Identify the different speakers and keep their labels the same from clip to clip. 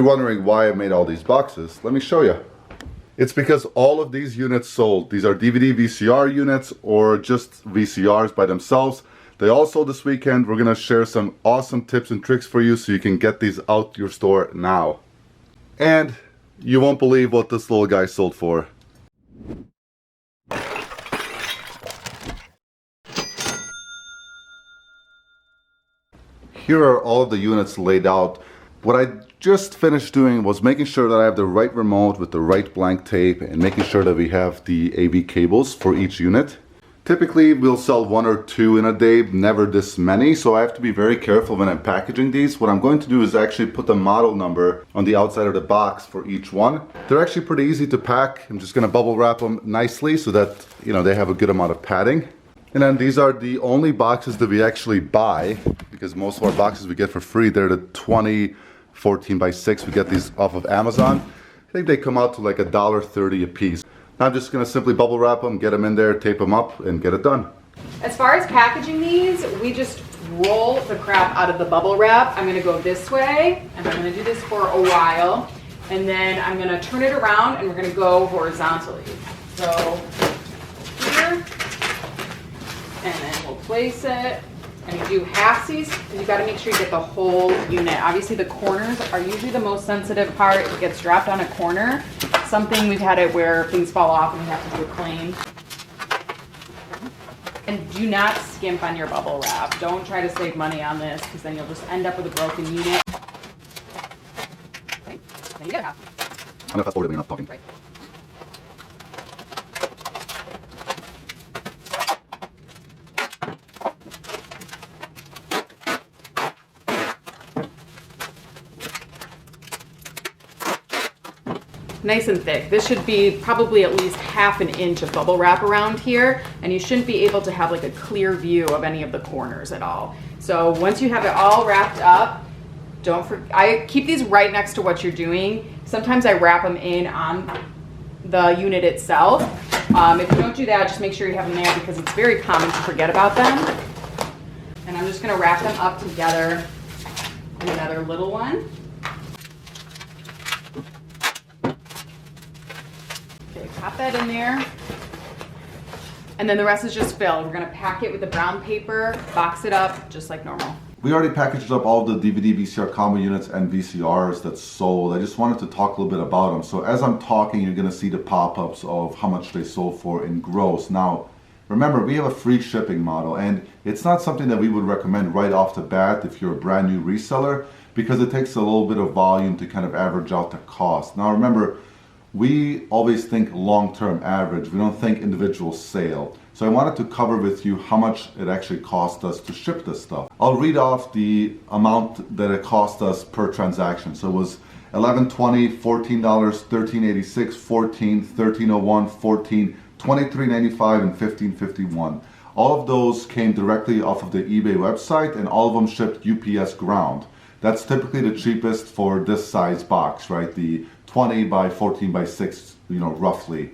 Speaker 1: wondering why I made all these boxes, let me show you. It's because all of these units sold. These are DVD VCR units or just VCRs by themselves. They all sold this weekend. We're gonna share some awesome tips and tricks for you so you can get these out your store now. And you won't believe what this little guy sold for. Here are all of the units laid out. What I just finished doing was making sure that I have the right remote with the right blank tape and making sure that we have the AV cables for each unit. Typically we'll sell 1 or 2 in a day, never this many, so I have to be very careful when I'm packaging these. What I'm going to do is actually put the model number on the outside of the box for each one. They're actually pretty easy to pack. I'm just going to bubble wrap them nicely so that, you know, they have a good amount of padding. And then these are the only boxes that we actually buy, because most of our boxes we get for free. They're the 20 14x6. We get these off of Amazon. I think they come out to like $1.30 a piece. I'm just gonna simply bubble wrap them, get them in there, tape them up, and get it done.
Speaker 2: As far as packaging these, we just roll the crap out of the bubble wrap. I'm gonna go this way, and I'm gonna do this for a while, and then I'm gonna turn it around, and we're gonna go horizontally. So here, and then we'll place it. And you do halfsies, because you got to make sure you get the whole unit. Obviously the corners are usually the most sensitive part. It gets dropped on a corner. Something we've had it where things fall off and we have to do a clean. And do not skimp on your bubble wrap. Don't try to save money on this, because then you'll just end up with a broken unit. Okay. Then you get a half.
Speaker 1: I'm gonna fast forward it when you're not talking.
Speaker 2: Right. Nice and thick. This should be probably at least half an inch of bubble wrap around here, and you shouldn't be able to have like a clear view of any of the corners at all. So once you have it all wrapped up, I keep these right next to what you're doing. Sometimes I wrap them in on the unit itself. If you don't do that, just make sure you have them there, because it's very common to forget about them. And I'm just gonna wrap them up together in another little one. Pop that in there, and then the rest is just filled. We're gonna pack it with the brown paper, box it up just like normal.
Speaker 1: We already packaged up all of the DVD VCR combo units and VCRs that sold. I just wanted to talk a little bit about them. So as I'm talking, you're gonna see the pop-ups of how much they sold for in gross. Now, remember, we have a free shipping model, and it's not something that we would recommend right off the bat if you're a brand new reseller, because it takes a little bit of volume to kind of average out the cost. Now remember, we always think long-term average. We don't think individual sale. So I wanted to cover with you how much it actually cost us to ship this stuff. I'll read off the amount that it cost us per transaction. So it was $11.20, $14, $13.86, $14, $13.01, $14, $23.95, and $15.51. All of those came directly off of the eBay website, and all of them shipped UPS ground. That's typically the cheapest for this size box, right? The 20 by 14 by 6, you know, roughly.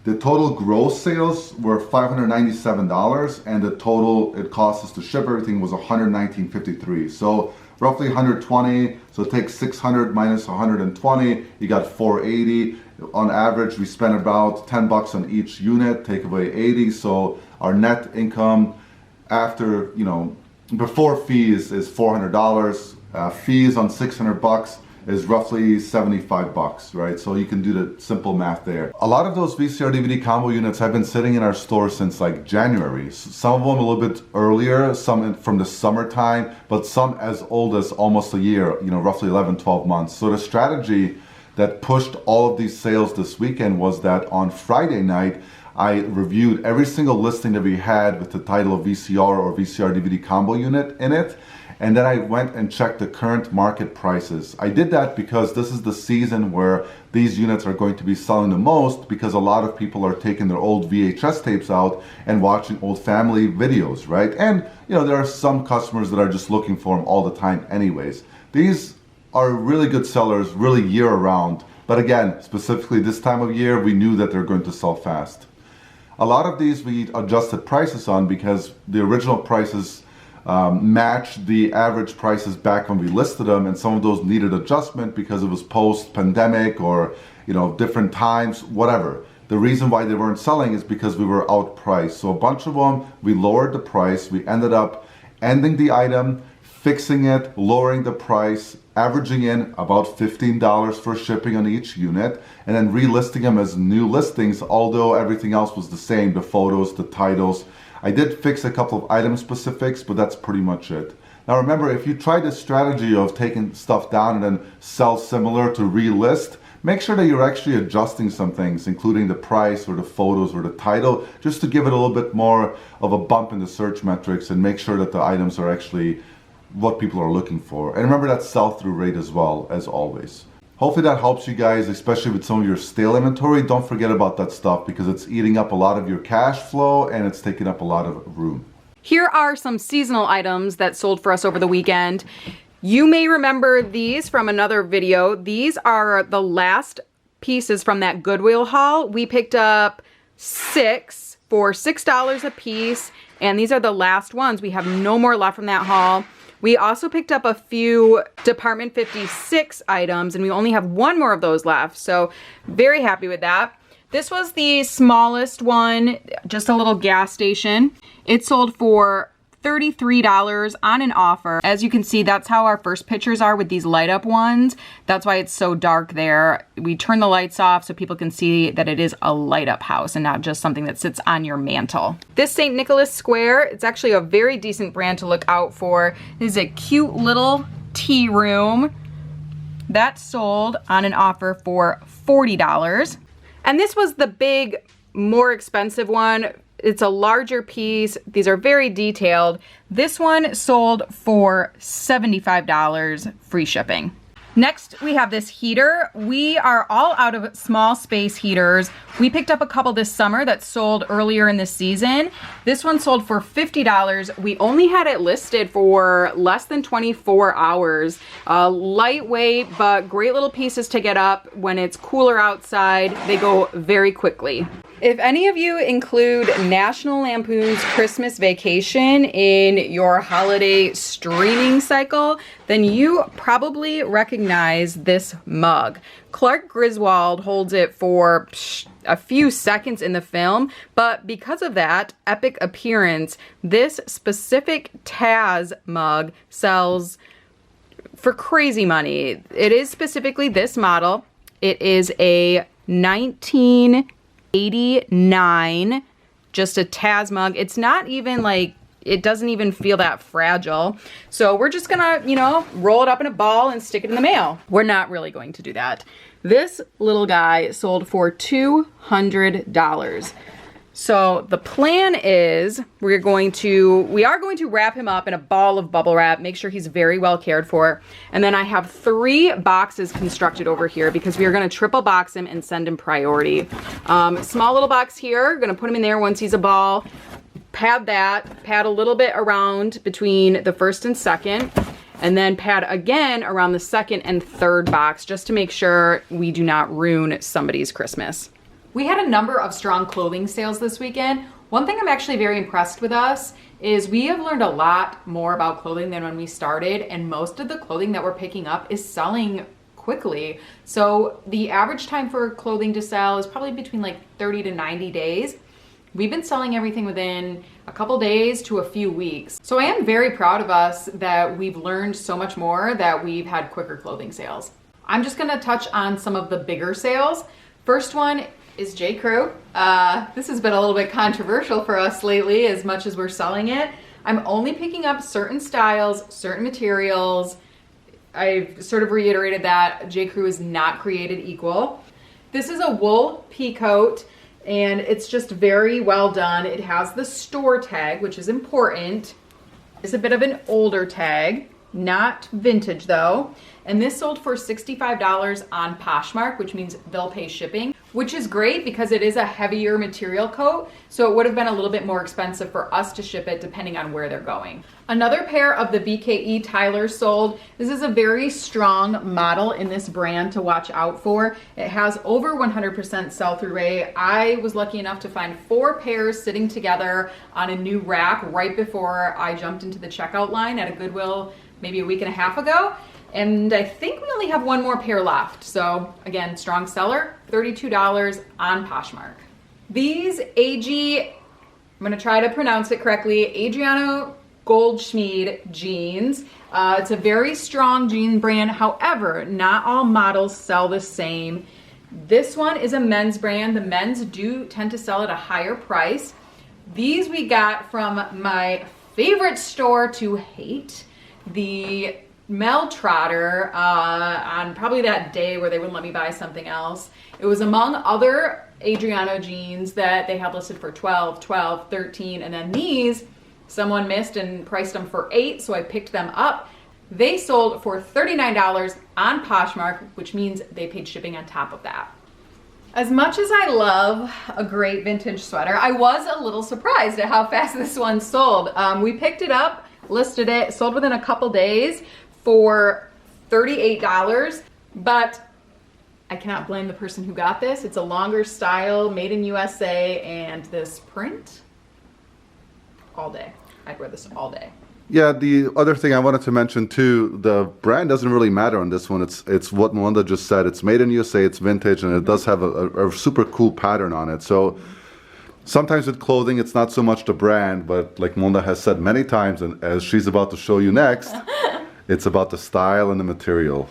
Speaker 1: The total gross sales were $597, and the total it cost us to ship everything was $119.53. So roughly 120. So take 600 minus 120, you got 480. On average, we spent about 10 bucks on each unit. Take away 80, so our net income after, you know, before fees is $400. Fees on 600 bucks is roughly 75 bucks, right? So you can do the simple math there. A lot of those VCR DVD combo units have been sitting in our store since like January. Some of them a little bit earlier, some from the summertime, but some as old as almost a year, you know, roughly 11, 12 months. So the strategy that pushed all of these sales this weekend was that on Friday night, I reviewed every single listing that we had with the title of VCR or VCR DVD combo unit in it. And then I went and checked the current market prices. I did that because this is the season where these units are going to be selling the most, because a lot of people are taking their old VHS tapes out and watching old family videos, right? And you know, there are some customers that are just looking for them all the time anyways. These are really good sellers, really year round. But again, specifically this time of year, we knew that they're going to sell fast. A lot of these we adjusted prices on because the original prices match the average prices back when we listed them, and some of those needed adjustment because it was post-pandemic or different times, whatever. The reason why they weren't selling is because we were outpriced. So a bunch of them, we lowered the price. We ended up ending the item, fixing it, lowering the price, averaging in about $15 for shipping on each unit, and then relisting them as new listings, although everything else was the same, the photos, the titles. I did fix a couple of item specifics, but that's pretty much it. Now remember, if you try the strategy of taking stuff down and then sell similar to relist, make sure that you're actually adjusting some things, including the price or the photos or the title, just to give it a little bit more of a bump in the search metrics and make sure that the items are actually what people are looking for. And remember that sell-through rate as well, as always. Hopefully that helps you guys, especially with some of your stale inventory. Don't forget about that stuff because it's eating up a lot of your cash flow and it's taking up a lot of room.
Speaker 2: Here are some seasonal items that sold for us over the weekend. You may remember these from another video. These are the last pieces from that Goodwill haul. We picked up 6 for $6 a piece, and these are the last ones. We have no more left from that haul. We also picked up a few Department 56 items, and we only have one more of those left, so very happy with that. This was the smallest one, just a little gas station. It sold for $33 on an offer. As you can see, that's how our first pictures are with these light up ones. That's why it's so dark there. We turn the lights off so people can see that it is a light up house and not just something that sits on your mantle. This St. Nicholas Square, it's actually a very decent brand to look out for. This is a cute little tea room that sold on an offer for $40. And this was the big, more expensive one. It's a larger piece. These are very detailed. This one sold for $75, free shipping. Next, we have this heater. We are all out of small space heaters. We picked up a couple this summer that sold earlier in the season. This one sold for $50. We only had it listed for less than 24 hours. Lightweight, but great little pieces to get up. When it's cooler outside, they go very quickly. If any of you include National Lampoon's Christmas Vacation in your holiday streaming cycle, then you probably recognize this mug. Clark Griswold holds it for a few seconds in the film, but because of that epic appearance, this specific Taz mug sells for crazy money. It is specifically this model. It is a 1989, just a Taz mug. It's not even like, it doesn't even feel that fragile. So we're just gonna, roll it up in a ball and stick it in the mail. We're not really going to do that. This little guy sold for $200. So the plan is we are going to wrap him up in a ball of bubble wrap, make sure he's very well cared for. And then I have 3 boxes constructed over here because we are gonna triple box him and send him priority. Small little box here, gonna put him in there once he's a ball. Pad a little bit around between the first and second, and then pad again around the second and third box just to make sure we do not ruin somebody's Christmas. We had a number of strong clothing sales this weekend. One thing I'm actually very impressed with us is we have learned a lot more about clothing than when we started, and most of the clothing that we're picking up is selling quickly. So the average time for clothing to sell is probably between like 30 to 90 days. We've been selling everything within a couple days to a few weeks. So I am very proud of us that we've learned so much more, that we've had quicker clothing sales. I'm just gonna touch on some of the bigger sales. First one is J. Crew. This has been a little bit controversial for us lately as much as we're selling it. I'm only picking up certain styles, certain materials. I've sort of reiterated that J. Crew is not created equal. This is a wool pea coat, and it's just very well done. It has the store tag, which is important. It's a bit of an older tag, not vintage though. And this sold for $65 on Poshmark, which means they'll pay shipping. which is great because it is a heavier material coat, so it would have been a little bit more expensive for us to ship it depending on where they're going. Another pair of the BKE Tyler sold. This is a very strong model in this brand to watch out for. It has over 100% sell-through rate. I was lucky enough to find 4 pairs sitting together on a new rack right before I jumped into the checkout line at a Goodwill maybe a week and a half ago. And I think we only have 1 more pair left. So again, strong seller, $32 on Poshmark. These I'm gonna try to pronounce it correctly, Adriano Goldschmied jeans. It's a very strong jean brand. However, not all models sell the same. This one is a men's brand. The men's do tend to sell at a higher price. These we got from my favorite store to hate, the Mel Trotter, on probably that day where they wouldn't let me buy something else. It was among other Adriano jeans that they had listed for 12, 13, and then these, someone missed and priced them for 8, so I picked them up. They sold for $39 on Poshmark, which means they paid shipping on top of that. As much as I love a great vintage sweater, I was a little surprised at how fast this one sold. We picked it up, listed it, sold within a couple days for $38, but I cannot blame the person who got this. It's a longer style, made in USA, and this print, all day. I'd wear this all day.
Speaker 1: Yeah, the other thing I wanted to mention too, the brand doesn't really matter on this one. It's what Melinda just said. It's made in USA, it's vintage, and it does have a super cool pattern on it. So sometimes with clothing, it's not so much the brand, but like Melinda has said many times, and as she's about to show you next, it's about the style and the material.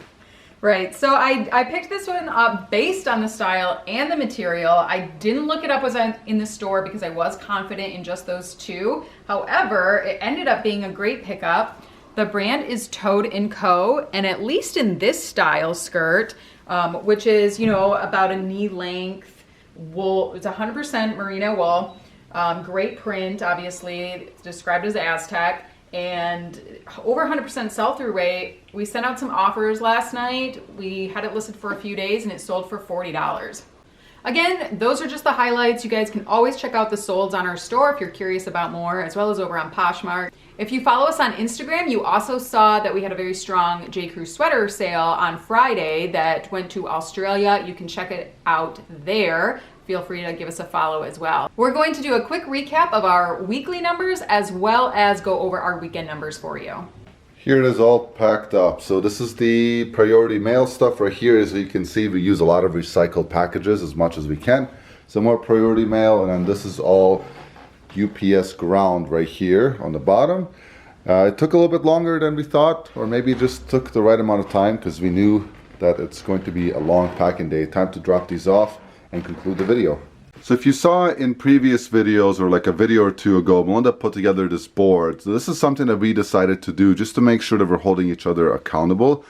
Speaker 2: Right, so I picked this one up based on the style and the material. I didn't look it up was in the store because I was confident in just those 2. However, it ended up being a great pickup. The brand is Toad & Co. And at least in this style skirt, which is, you know, about a knee length wool, it's 100% merino wool, great print, obviously, it's described as Aztec. And over 100% sell-through rate. We sent out some offers last night. We had it listed for a few days and it sold for $40. Again, those are just the highlights. You guys can always check out the solds on our store if you're curious about more, as well as over on Poshmark. If you follow us on Instagram, you also saw that we had a very strong J. Crew sweater sale on Friday that went to Australia. You can check it out there. Feel free to give us a follow as well. We're going to do a quick recap of our weekly numbers as well as go over our weekend numbers for you.
Speaker 1: Here it is all packed up. So this is the priority mail stuff right here. As you can see, we use a lot of recycled packages as much as we can. Some more priority mail, and then this is all UPS ground right here on the bottom. It took a little bit longer than we thought, or maybe it just took the right amount of time because we knew that it's going to be a long packing day. Time to drop these off and conclude the video. So if you saw in previous videos or like a video or 2 ago, Melinda put together this board. So this is something that we decided to do just to make sure that we're holding each other accountable.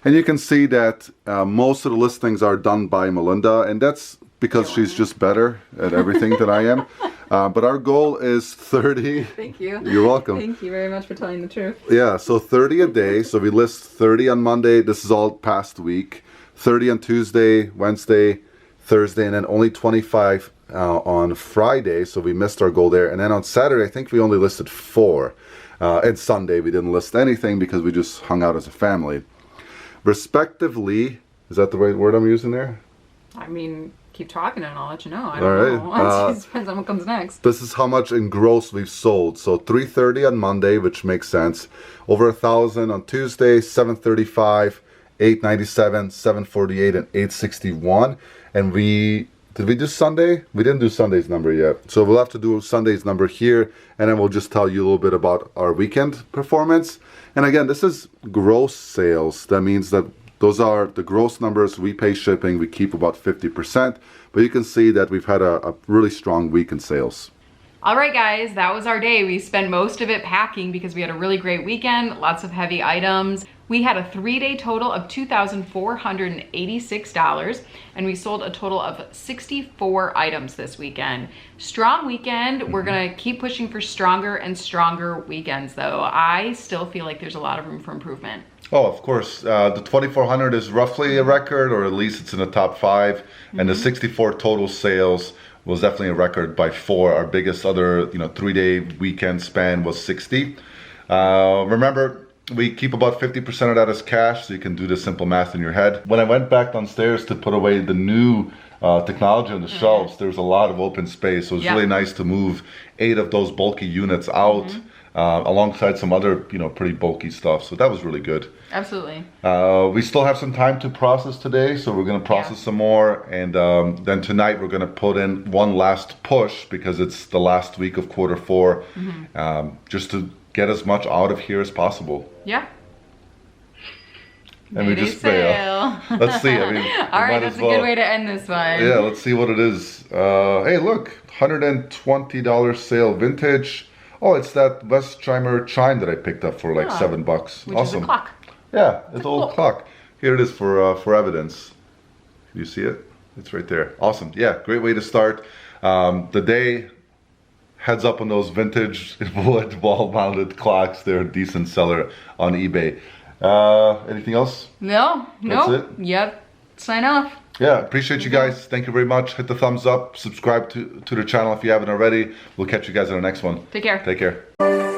Speaker 1: And you can see that most of the listings are done by Melinda, and that's because she's just better at everything than I am. But our goal is 30.
Speaker 2: Thank you.
Speaker 1: You're welcome.
Speaker 2: Thank you very much for telling the truth.
Speaker 1: Yeah, so 30 a day. So we list 30 on Monday. This is all past week. 30 on Tuesday, Wednesday, Thursday, and then only 25 on Friday, so we missed our goal there. And then on Saturday, I think we only listed 4. And Sunday, we didn't list anything because we just hung out as a family. Respectively, is that the right word I'm using there?
Speaker 2: I mean, keep talking and I'll let you know. I
Speaker 1: don't
Speaker 2: know. It depends on what comes next.
Speaker 1: This is how much in gross we've sold. So 330 on Monday, which makes sense. Over 1,000 on Tuesday, 735, 897, 748, and 861. And did we do Sunday? We didn't do Sunday's number yet. So we'll have to do Sunday's number here, and then we'll just tell you a little bit about our weekend performance. And again, this is gross sales. That means that those are the gross numbers. We pay shipping. We keep about 50%. But you can see that we've had a really strong week in sales.
Speaker 2: All right, guys, that was our day. We spent most of it packing because we had a really great weekend, lots of heavy items. We had a 3-day total of $2,486, and we sold a total of 64 items this weekend. Strong weekend. We're gonna keep pushing for stronger and stronger weekends though. I still feel like there's a lot of room for improvement.
Speaker 1: Oh, of course. The 2400 is roughly a record, or at least it's in the top 5. And the 64 total sales was definitely a record by 4. Our biggest other, 3-day weekend span was 60. Remember, we keep about 50% of that as cash, so you can do the simple math in your head. When I went back downstairs to put away the new technology on the shelves, there was a lot of open space. So it was really nice to move 8 of those bulky units out. Alongside some other, pretty bulky stuff. So that was really good.
Speaker 2: Absolutely.
Speaker 1: We still have some time to process today, so we're going to process some more. And then tonight we're going to put in one last push because it's the last week of quarter 4, just to get as much out of here as possible.
Speaker 2: Yeah.
Speaker 1: And we just fail. Let's see. I mean,
Speaker 2: all right, that's a good way to end this one.
Speaker 1: Yeah, let's see what it is. Hey, look, $120 sale vintage. Oh, it's that Westheimer chime that I picked up for like $7.
Speaker 2: Which
Speaker 1: Awesome.
Speaker 2: is a clock.
Speaker 1: Yeah, it's an old clock. Here it is for evidence. You see it? It's right there. Awesome. Yeah, great way to start the day. Heads up on those vintage wood wall-mounted clocks. They're a decent seller on eBay. Anything else?
Speaker 2: No.
Speaker 1: That's it?
Speaker 2: Yep. Sign off.
Speaker 1: Yeah, appreciate you guys. Thank you very much. Hit the thumbs up. Subscribe to the channel if you haven't already. We'll catch you guys in the next one.
Speaker 2: Take care.
Speaker 1: Take care.